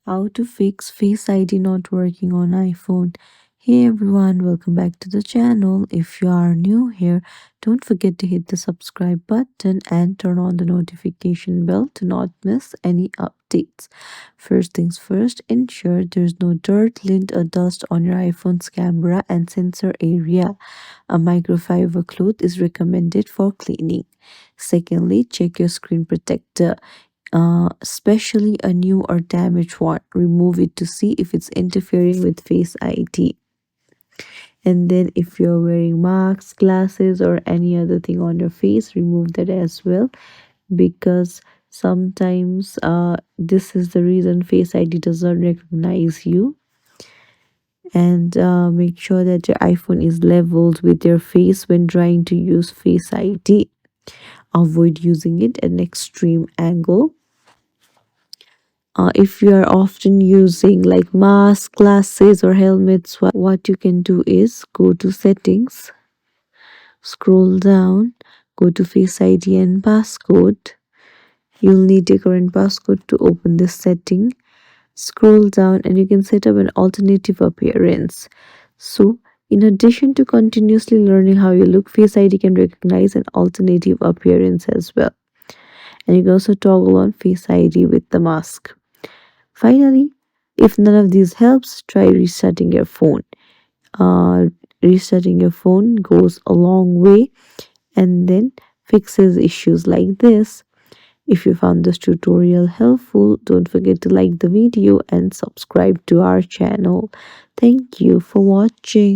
How to fix Face ID not working on iPhone. Hey everyone, welcome back to the channel. If you are new here, don't forget to hit the subscribe button and turn on the notification bell to not miss any updates. First things first, ensure there's no dirt, lint, or dust on your iPhone's camera and sensor area. A microfiber cloth is recommended for cleaning. Secondly, check your screen protector, especially a new or damaged one. Remove it to see if it's interfering with Face ID. And then, if you're wearing masks, glasses, or any other thing on your face, remove that as well because sometimes this is the reason Face ID does not recognize you. And make sure that your iPhone is leveled with your face when trying to use Face ID. Avoid using it at an extreme angle. If you are often using like masks, glasses, or helmets, what you can do is go to settings, scroll down, go to Face ID and passcode. You'll need your current passcode to open this setting. Scroll down and you can set up an alternative appearance. So, in addition to continuously learning how you look, Face ID can recognize an alternative appearance as well. And you can also toggle on Face ID with the mask. Finally, if none of these helps, try restarting your phone. Uh, Restarting your phone goes a long way and then fixes issues like this. If you found this tutorial helpful, don't forget to like the video and subscribe to our channel. Thank you for watching.